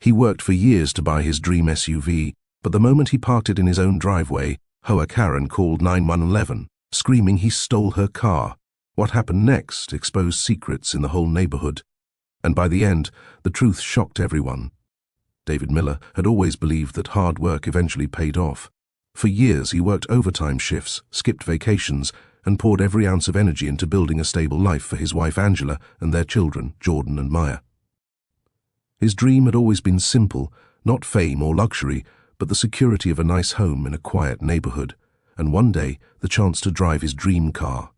He worked for years to buy his dream SUV, but the moment he parked it in his own driveway, Hoa Karen called 911, screaming he stole her car. What happened next exposed secrets in the whole neighborhood, and by the end, the truth shocked everyone. David Miller had always believed that hard work eventually paid off. For years he worked overtime shifts, skipped vacations, and poured every ounce of energy into building a stable life for his wife Angela and their children, Jordan and Maya. His dream had always been simple, not fame or luxury, but the security of a nice home in a quiet neighborhood, and one day the chance to drive his dream car.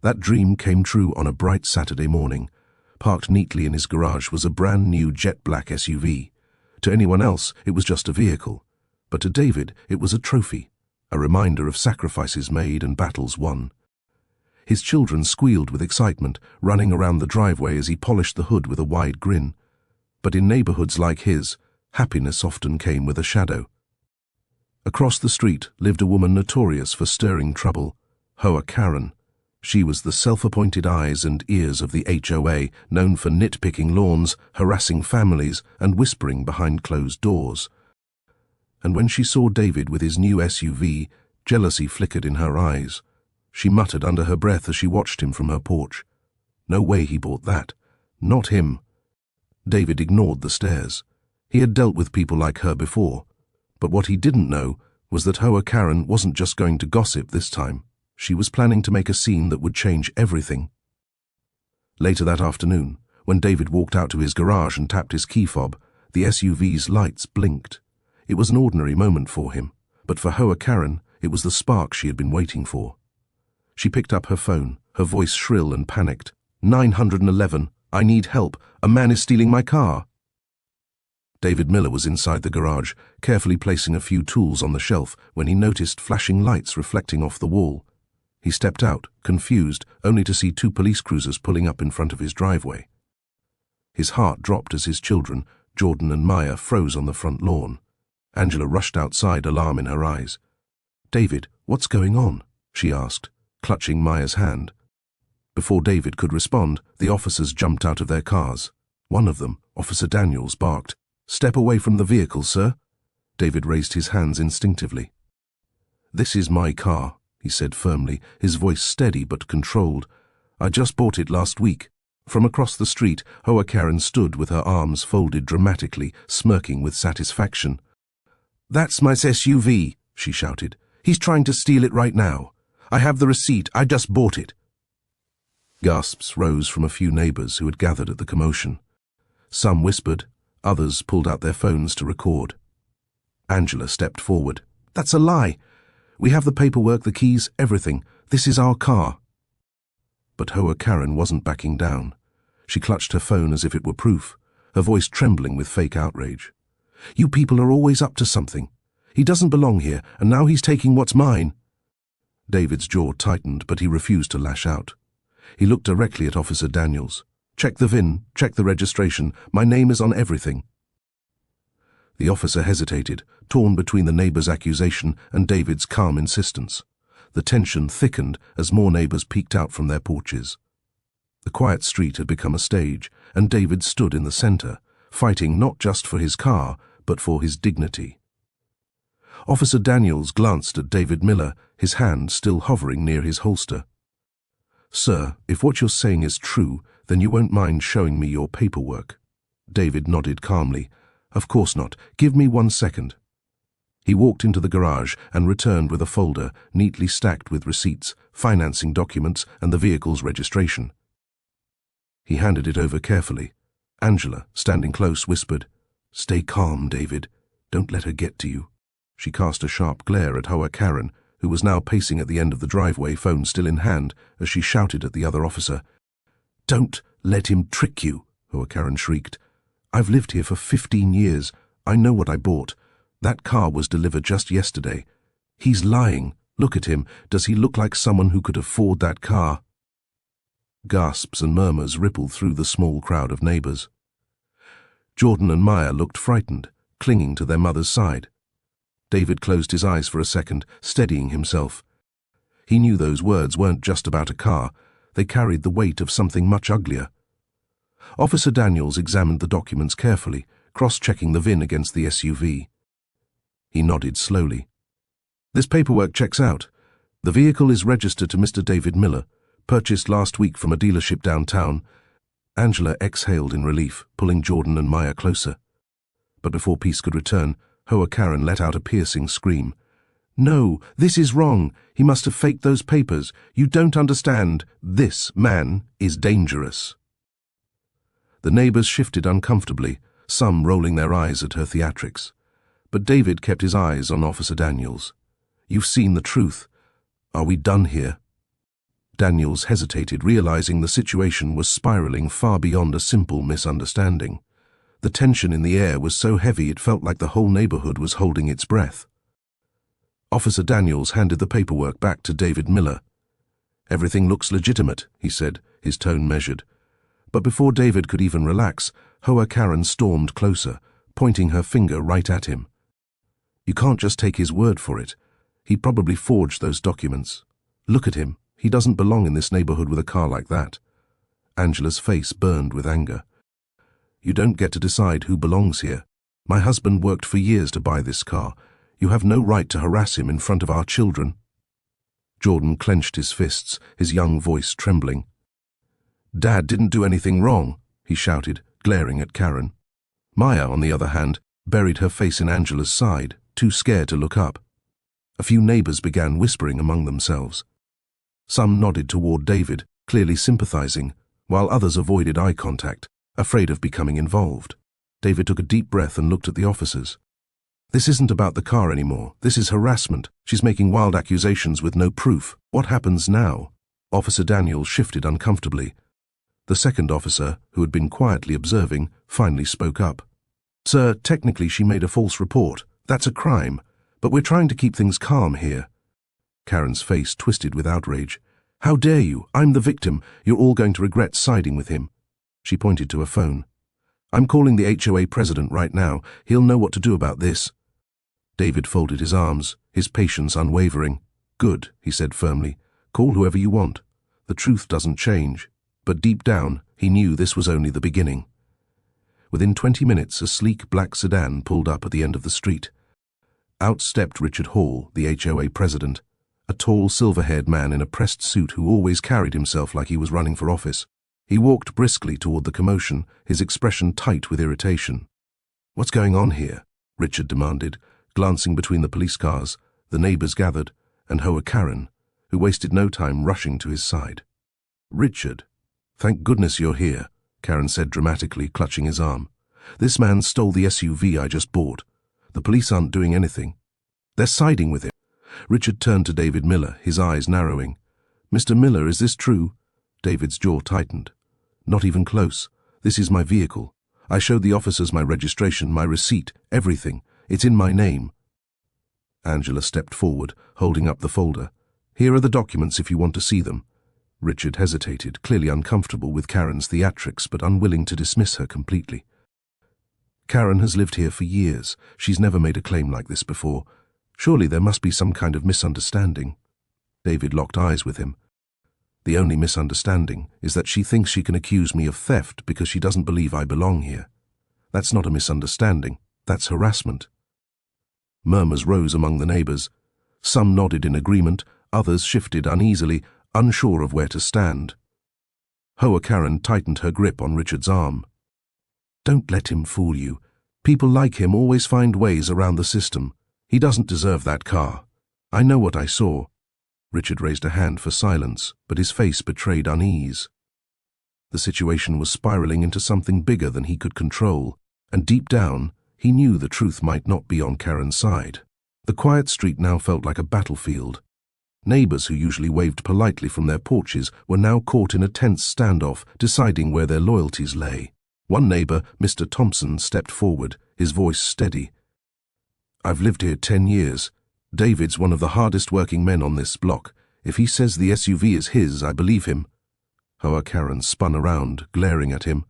That dream came true on a bright Saturday morning. Parked neatly in his garage was a brand new jet black SUV. To anyone else, it was just a vehicle, but to David, it was a trophy, a reminder of sacrifices made and battles won. His children squealed with excitement, running around the driveway as he polished the hood with a wide grin. But in neighborhoods like his, happiness often came with a shadow. Across the street lived a woman notorious for stirring trouble, Hoa Karen. She was the self-appointed eyes and ears of the HOA, known for nitpicking lawns, harassing families, and whispering behind closed doors. And when she saw David with his new SUV, jealousy flickered in her eyes. She muttered under her breath as she watched him from her porch. No way he bought that. Not him. David ignored the stares. He had dealt with people like her before. But what he didn't know was that Hoa Karen wasn't just going to gossip this time. She was planning to make a scene that would change everything. Later that afternoon, when David walked out to his garage and tapped his key fob, the SUV's lights blinked. It was an ordinary moment for him, but for Hoa Karen, it was the spark she had been waiting for. She picked up her phone, her voice shrill and panicked. 911, I need help. A man is stealing my car. David Miller was inside the garage, carefully placing a few tools on the shelf when he noticed flashing lights reflecting off the wall. He stepped out, confused, only to see 2 police cruisers pulling up in front of his driveway. His heart dropped as his children, Jordan and Maya, froze on the front lawn. Angela rushed outside, alarm in her eyes. "David, what's going on?" she asked, clutching Maya's hand. Before David could respond, the officers jumped out of their cars. One of them, Officer Daniels, barked, "Step away from the vehicle, sir." David raised his hands instinctively. "This is my car," he said firmly, his voice steady but controlled. "I just bought it last week." From across the street, Hoa Karen stood with her arms folded dramatically, smirking with satisfaction. "That's my SUV," she shouted. "He's trying to steal it right now. I have the receipt. I just bought it." Gasps rose from a few neighbors who had gathered at the commotion. Some whispered, others pulled out their phones to record. Angela stepped forward. "That's a lie. We have the paperwork, the keys, everything. This is our car." But Hoa Karen wasn't backing down. She clutched her phone as if it were proof, her voice trembling with fake outrage. "You people are always up to something. He doesn't belong here, and now he's taking what's mine." David's jaw tightened, but he refused to lash out. He looked directly at Officer Daniels. "Check the VIN, check the registration. My name is on everything." The officer hesitated, torn between the neighbor's accusation and David's calm insistence. The tension thickened as more neighbors peeked out from their porches. The quiet street had become a stage, and David stood in the center, fighting not just for his car, but for his dignity. Officer Daniels glanced at David Miller, his hand still hovering near his holster. "Sir, if what you're saying is true, then you won't mind showing me your paperwork." David nodded calmly. "Of course not. Give me 1 second." He walked into the garage and returned with a folder neatly stacked with receipts, financing documents, and the vehicle's registration. He handed it over carefully. Angela, standing close, whispered, "Stay calm, David. Don't let her get to you." She cast a sharp glare at Hoa Karen, who was now pacing at the end of the driveway, phone still in hand, as she shouted at the other officer. "Don't let him trick you," Hoa Karen shrieked. "I've lived here for 15 years. I know what I bought. That car was delivered just yesterday. He's lying. Look at him. Does he look like someone who could afford that car?" Gasps and murmurs rippled through the small crowd of neighbors. Jordan and Maya looked frightened, clinging to their mother's side. David closed his eyes for a second, steadying himself. He knew those words weren't just about a car. They carried the weight of something much uglier. Officer Daniels examined the documents carefully, cross-checking the VIN against the SUV. He nodded slowly. "This paperwork checks out. The vehicle is registered to Mr. David Miller, purchased last week from a dealership downtown." Angela exhaled in relief, pulling Jordan and Maya closer. But before peace could return, Hoa Karen let out a piercing scream. "No, this is wrong. He must have faked those papers. You don't understand. This man is dangerous." The neighbors shifted uncomfortably, some rolling their eyes at her theatrics. But David kept his eyes on Officer Daniels. "You've seen the truth. Are we done here?" Daniels hesitated, realizing the situation was spiraling far beyond a simple misunderstanding. The tension in the air was so heavy it felt like the whole neighborhood was holding its breath. Officer Daniels handed the paperwork back to David Miller. "Everything looks legitimate," he said, his tone measured. But before David could even relax, Hoa Karen stormed closer, pointing her finger right at him. "You can't just take his word for it. He probably forged those documents. Look at him. He doesn't belong in this neighborhood with a car like that." Angela's face burned with anger. "You don't get to decide who belongs here. My husband worked for years to buy this car. You have no right to harass him in front of our children." Jordan clenched his fists, his young voice trembling. "Dad didn't do anything wrong," he shouted, glaring at Karen. Maya, on the other hand, buried her face in Angela's side, too scared to look up. A few neighbors began whispering among themselves. Some nodded toward David, clearly sympathizing, while others avoided eye contact, afraid of becoming involved. David took a deep breath and looked at the officers. "This isn't about the car anymore. This is harassment. She's making wild accusations with no proof. What happens now?" Officer Daniels shifted uncomfortably. The second officer, who had been quietly observing, finally spoke up. "Sir, technically she made a false report. That's a crime. But we're trying to keep things calm here." Karen's face twisted with outrage. "How dare you? I'm the victim. You're all going to regret siding with him." She pointed to her phone. "I'm calling the HOA president right now. He'll know what to do about this." David folded his arms, his patience unwavering. "Good," he said firmly. "Call whoever you want. The truth doesn't change." But deep down, he knew this was only the beginning. Within 20 minutes, a sleek black sedan pulled up at the end of the street. Out stepped Richard Hall, the HOA president, a tall, silver-haired man in a pressed suit who always carried himself like he was running for office. He walked briskly toward the commotion, his expression tight with irritation. "What's going on here?" Richard demanded, glancing between the police cars, the neighbors gathered, and Hoa Karen, who wasted no time rushing to his side. "Richard, thank goodness you're here," Karen said dramatically, clutching his arm. "This man stole the SUV I just bought. The police aren't doing anything. They're siding with him." Richard turned to David Miller, his eyes narrowing. "Mr. Miller, is this true?" David's jaw tightened. "Not even close. This is my vehicle. I showed the officers my registration, my receipt, everything. It's in my name." Angela stepped forward, holding up the folder. "Here are the documents if you want to see them." Richard hesitated, clearly uncomfortable with Karen's theatrics, but unwilling to dismiss her completely. "Karen has lived here for years. She's never made a claim like this before. Surely there must be some kind of misunderstanding." David locked eyes with him. "The only misunderstanding is that she thinks she can accuse me of theft because she doesn't believe I belong here. That's not a misunderstanding. That's harassment." Murmurs rose among the neighbors. Some nodded in agreement, others shifted uneasily, unsure of where to stand. Hoa Karen tightened her grip on Richard's arm. "Don't let him fool you. People like him always find ways around the system. He doesn't deserve that car. I know what I saw." Richard raised a hand for silence, but his face betrayed unease. The situation was spiraling into something bigger than he could control, and deep down, he knew the truth might not be on Karen's side. The quiet street now felt like a battlefield. Neighbors who usually waved politely from their porches were now caught in a tense standoff, deciding where their loyalties lay. One neighbor, Mr. Thompson, stepped forward, his voice steady. "I've lived here 10 years. David's one of the hardest working men on this block. If he says the SUV is his, I believe him." Hoa Karen spun around, glaring at him.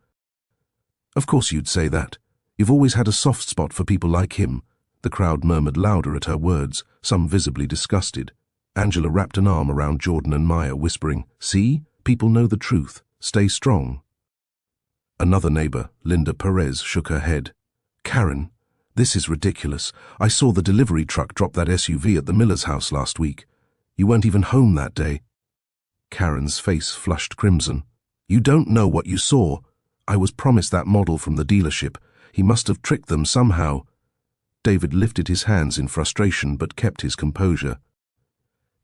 "Of course you'd say that. You've always had a soft spot for people like him." The crowd murmured louder at her words, some visibly disgusted. Angela wrapped an arm around Jordan and Maya, whispering, "See? People know the truth. Stay strong." Another neighbor, Linda Perez, shook her head. Karen, this is ridiculous. I saw the delivery truck drop that SUV at the Miller's house last week. You weren't even home that day. Karen's face flushed crimson. You don't know what you saw. I was promised that model from the dealership. He must have tricked them somehow. David lifted his hands in frustration but kept his composure.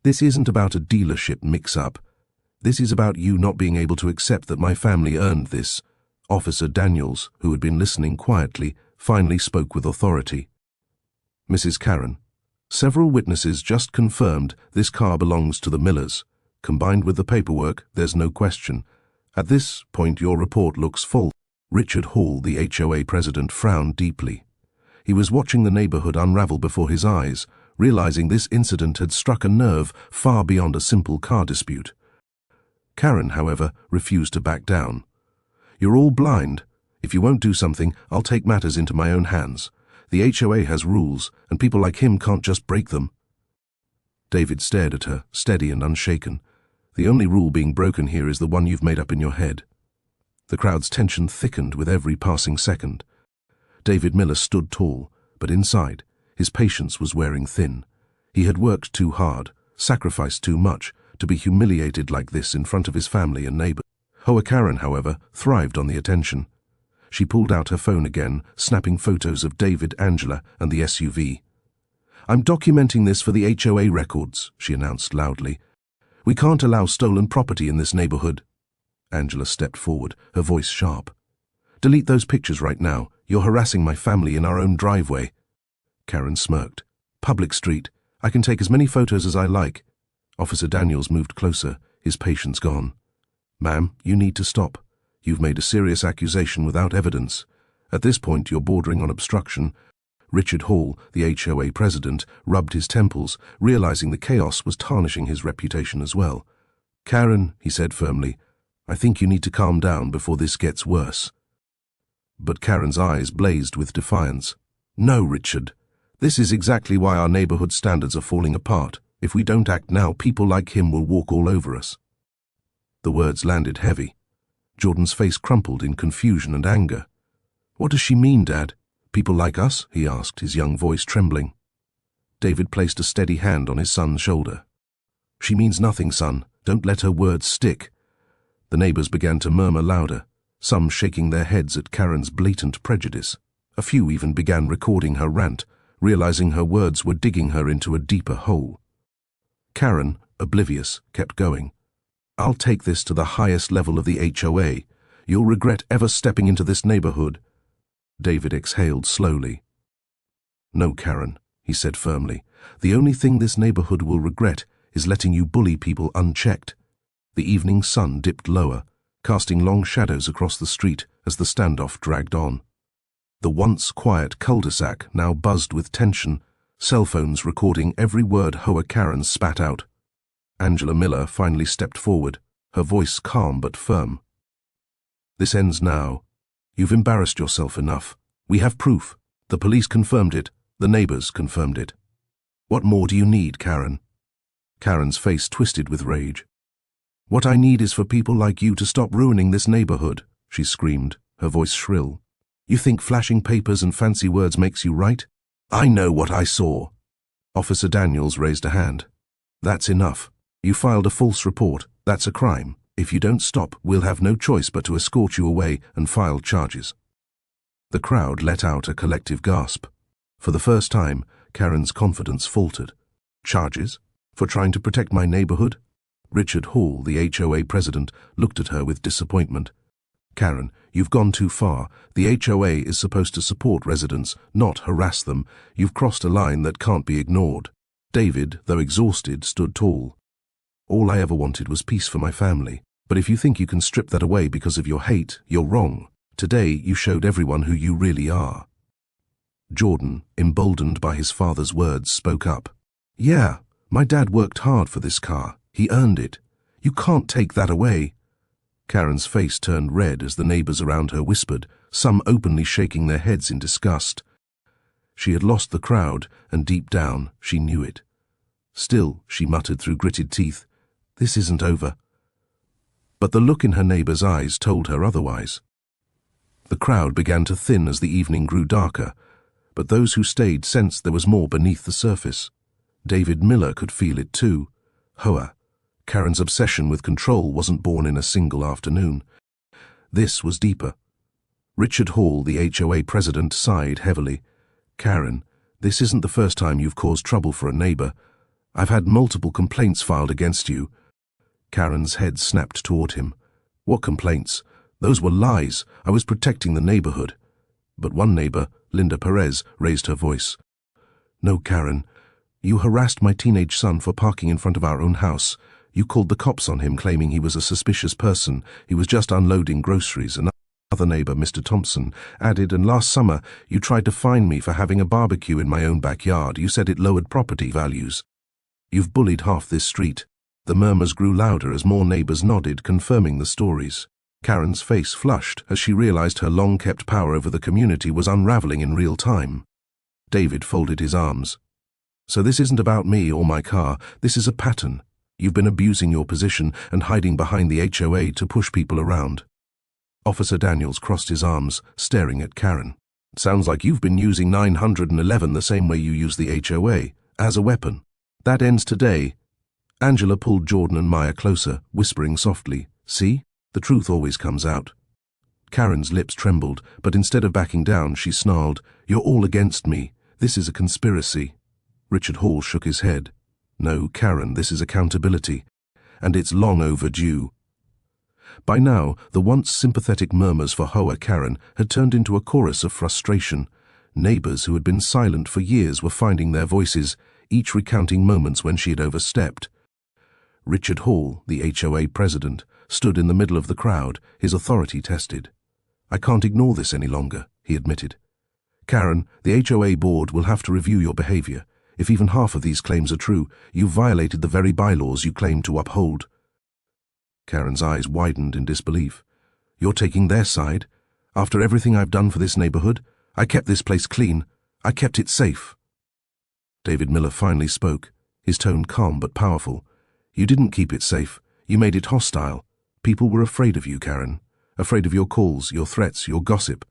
This isn't about a dealership mix-up. This is about you not being able to accept that my family earned this. Officer Daniels, who had been listening quietly, finally spoke with authority. Mrs. Karen, several witnesses just confirmed this car belongs to the Millers. Combined with the paperwork, there's no question. At this point, your report looks false. Richard Hall, the HOA president, frowned deeply. He was watching the neighborhood unravel before his eyes, realizing this incident had struck a nerve far beyond a simple car dispute. Karen, however, refused to back down. You're all blind. If you won't do something, I'll take matters into my own hands. The HOA has rules, and people like him can't just break them. David stared at her, steady and unshaken. The only rule being broken here is the one you've made up in your head. The crowd's tension thickened with every passing second. David Miller stood tall, but inside, his patience was wearing thin. He had worked too hard, sacrificed too much, to be humiliated like this in front of his family and neighbors. Hoa Karen, however, thrived on the attention. She pulled out her phone again, snapping photos of David, Angela, and the SUV. I'm documenting this for the HOA records, she announced loudly. We can't allow stolen property in this neighborhood. Angela stepped forward, her voice sharp. Delete those pictures right now. You're harassing my family in our own driveway. Karen smirked. Public street. I can take as many photos as I like. Officer Daniels moved closer, his patience gone. Ma'am, you need to stop. You've made a serious accusation without evidence. At this point, you're bordering on obstruction. Richard Hall, the HOA president, rubbed his temples, realizing the chaos was tarnishing his reputation as well. Karen, he said firmly, I think you need to calm down before this gets worse. But Karen's eyes blazed with defiance. No, Richard. This is exactly why our neighborhood standards are falling apart. If we don't act now, people like him will walk all over us. The words landed heavy. Jordan's face crumpled in confusion and anger. What does she mean, Dad? People like us? He asked, his young voice trembling. David placed a steady hand on his son's shoulder. She means nothing, son. Don't let her words stick. The neighbors began to murmur louder, some shaking their heads at Karen's blatant prejudice. A few even began recording her rant, realizing her words were digging her into a deeper hole. Karen, oblivious, kept going. I'll take this to the highest level of the HOA. You'll regret ever stepping into this neighborhood. David exhaled slowly. No, Karen, he said firmly. The only thing this neighborhood will regret is letting you bully people unchecked. The evening sun dipped lower, casting long shadows across the street as the standoff dragged on. The once quiet cul-de-sac now buzzed with tension, cell phones recording every word Hoa Karen spat out. Angela Miller finally stepped forward, her voice calm but firm. This ends now. You've embarrassed yourself enough. We have proof. The police confirmed it. The neighbors confirmed it. What more do you need, Karen? Karen's face twisted with rage. What I need is for people like you to stop ruining this neighborhood, she screamed, her voice shrill. You think flashing papers and fancy words makes you right? I know what I saw. Officer Daniels raised a hand. That's enough. You filed a false report. That's a crime. If you don't stop, we'll have no choice but to escort you away and file charges. The crowd let out a collective gasp. For the first time, Karen's confidence faltered. Charges? For trying to protect my neighborhood? Richard Hall, the HOA president, looked at her with disappointment. Karen, you've gone too far. The HOA is supposed to support residents, not harass them. You've crossed a line that can't be ignored. David, though exhausted, stood tall. All I ever wanted was peace for my family. But if you think you can strip that away because of your hate, you're wrong. Today, you showed everyone who you really are. Jordan, emboldened by his father's words, spoke up. Yeah, my dad worked hard for this car. He earned it. You can't take that away. Karen's face turned red as the neighbors around her whispered, some openly shaking their heads in disgust. She had lost the crowd, and deep down, she knew it. Still, she muttered through gritted teeth, this isn't over. But the look in her neighbor's eyes told her otherwise. The crowd began to thin as the evening grew darker, but those who stayed sensed there was more beneath the surface. David Miller could feel it too. Hoa, Karen's obsession with control wasn't born in a single afternoon. This was deeper. Richard Hall, the HOA president, sighed heavily. Karen, this isn't the first time you've caused trouble for a neighbor. I've had multiple complaints filed against you. Karen's head snapped toward him. What complaints? Those were lies. I was protecting the neighborhood. But one neighbor, Linda Perez, raised her voice. No, Karen. You harassed my teenage son for parking in front of our own house. You called the cops on him, claiming he was a suspicious person. He was just unloading groceries. Another neighbor, Mr. Thompson, added, and last summer you tried to fine me for having a barbecue in my own backyard. You said it lowered property values. You've bullied half this street. The murmurs grew louder as more neighbors nodded, confirming the stories. Karen's face flushed as she realized her long-kept power over the community was unraveling in real time. David folded his arms. So this isn't about me or my car. This is a pattern. You've been abusing your position and hiding behind the HOA to push people around. Officer Daniels crossed his arms, staring at Karen. Sounds like you've been using 911 the same way you use the HOA, as a weapon. That ends today. Angela pulled Jordan and Maya closer, whispering softly, See? The truth always comes out. Karen's lips trembled, but instead of backing down, she snarled, You're all against me. This is a conspiracy. Richard Hall shook his head. No, Karen, this is accountability. And it's long overdue. By now, the once sympathetic murmurs for Hoa Karen had turned into a chorus of frustration. Neighbors who had been silent for years were finding their voices, each recounting moments when she had overstepped. Richard Hall, the HOA president, stood in the middle of the crowd, his authority tested. I can't ignore this any longer, he admitted. Karen, the HOA board will have to review your behavior. If even half of these claims are true, you've violated the very bylaws you claim to uphold. Karen's eyes widened in disbelief. You're taking their side? After everything I've done for this neighborhood, I kept this place clean. I kept it safe. David Miller finally spoke, his tone calm but powerful. You didn't keep it safe. You made it hostile. People were afraid of you, Karen. Afraid of your calls, your threats, your gossip.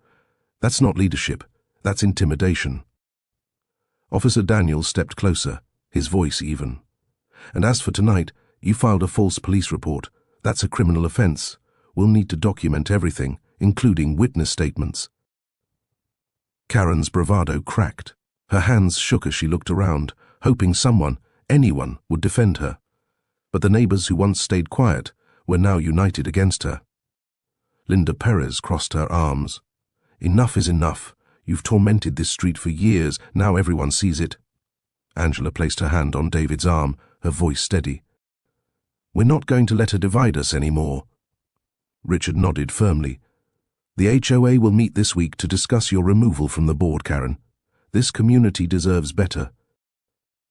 That's not leadership. That's intimidation. Officer Daniels stepped closer, his voice even. And as for tonight, you filed a false police report. That's a criminal offense. We'll need to document everything, including witness statements. Karen's bravado cracked. Her hands shook as she looked around, hoping someone, anyone, would defend her. But the neighbors who once stayed quiet were now united against her. Linda Perez crossed her arms. Enough is enough. You've tormented this street for years. Now everyone sees it. Angela placed her hand on David's arm, her voice steady. We're not going to let her divide us anymore. Richard nodded firmly. The HOA will meet this week to discuss your removal from the board, Karen. This community deserves better.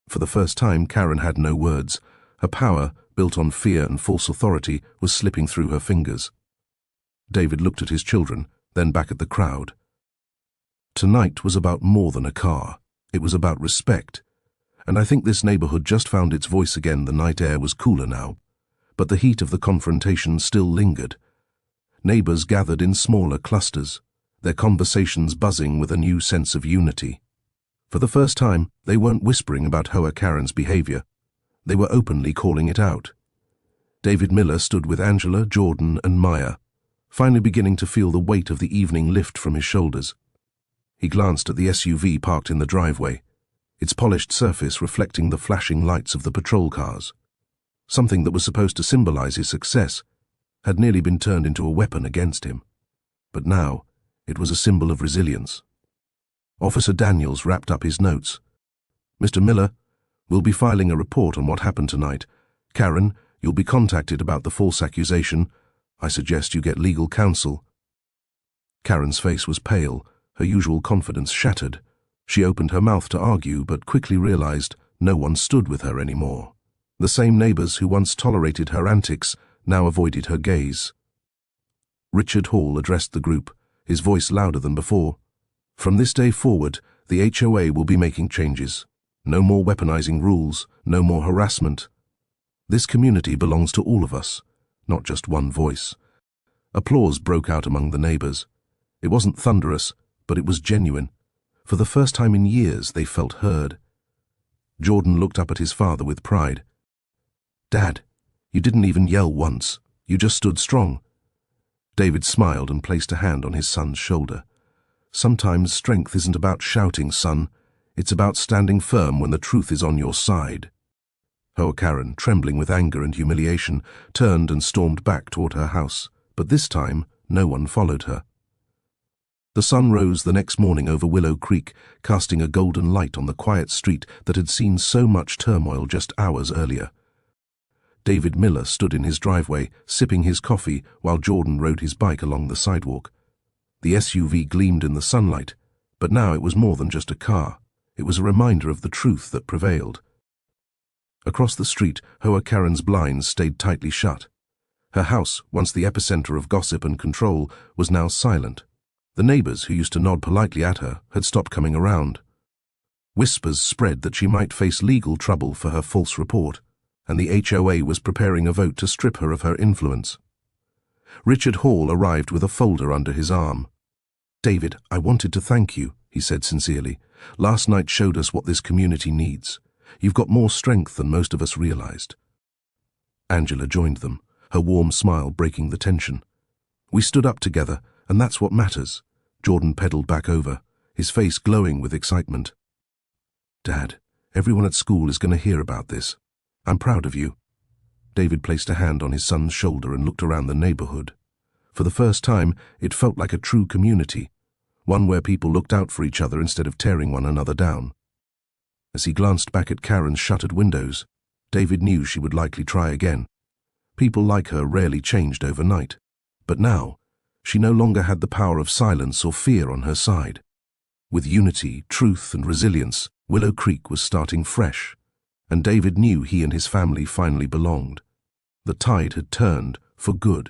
For the first time, Karen had no words. Her power, built on fear and false authority, was slipping through her fingers. David looked at his children, then back at the crowd. Tonight was about more than a car. It was about respect. And I think this neighborhood just found its voice again. The night air was cooler now, but the heat of the confrontation still lingered. Neighbors gathered in smaller clusters, their conversations buzzing with a new sense of unity. For the first time, they weren't whispering about Hoa Karen's behavior. They were openly calling it out. David Miller stood with Angela, Jordan, and Maya, finally beginning to feel the weight of the evening lift from his shoulders. He glanced at the SUV parked in the driveway, its polished surface reflecting the flashing lights of the patrol cars. Something that was supposed to symbolize his success had nearly been turned into a weapon against him. But now, it was a symbol of resilience. Officer Daniels wrapped up his notes. Mr. Miller, we'll be filing a report on what happened tonight. Karen, you'll be contacted about the false accusation. I suggest you get legal counsel. Karen's face was pale, her usual confidence shattered. She opened her mouth to argue, but quickly realized no one stood with her anymore. The same neighbors who once tolerated her antics now avoided her gaze. Richard Hall addressed the group, his voice louder than before. From this day forward, the HOA will be making changes. No more weaponizing rules, no more harassment. This community belongs to all of us, not just one voice. Applause broke out among the neighbors. It wasn't thunderous, but it was genuine. For the first time in years, they felt heard. Jordan looked up at his father with pride. "Dad, you didn't even yell once. You just stood strong." David smiled and placed a hand on his son's shoulder. "Sometimes strength isn't about shouting, son. It's about standing firm when the truth is on your side." Hoa Karen, trembling with anger and humiliation, turned and stormed back toward her house, but this time no one followed her. The sun rose the next morning over Willow Creek, casting a golden light on the quiet street that had seen so much turmoil just hours earlier. David Miller stood in his driveway, sipping his coffee while Jordan rode his bike along the sidewalk. The SUV gleamed in the sunlight, but now it was more than just a car. It was a reminder of the truth that prevailed. Across the street, Hoa Karen's blinds stayed tightly shut. Her house, once the epicenter of gossip and control, was now silent. The neighbors, who used to nod politely at her, had stopped coming around. Whispers spread that she might face legal trouble for her false report, and the HOA was preparing a vote to strip her of her influence. Richard Hall arrived with a folder under his arm. "David, I wanted to thank you," he said sincerely. "Last night showed us what this community needs. You've got more strength than most of us realized." Angela joined them, her warm smile breaking the tension. "We stood up together, and that's what matters." Jordan pedaled back over, his face glowing with excitement. "Dad, everyone at school is going to hear about this. I'm proud of you." David placed a hand on his son's shoulder and looked around the neighborhood. For the first time, it felt like a true community, one where people looked out for each other instead of tearing one another down. As he glanced back at Karen's shuttered windows, David knew she would likely try again. People like her rarely changed overnight, but now, she no longer had the power of silence or fear on her side. With unity, truth, and resilience, Willow Creek was starting fresh, and David knew he and his family finally belonged. The tide had turned for good.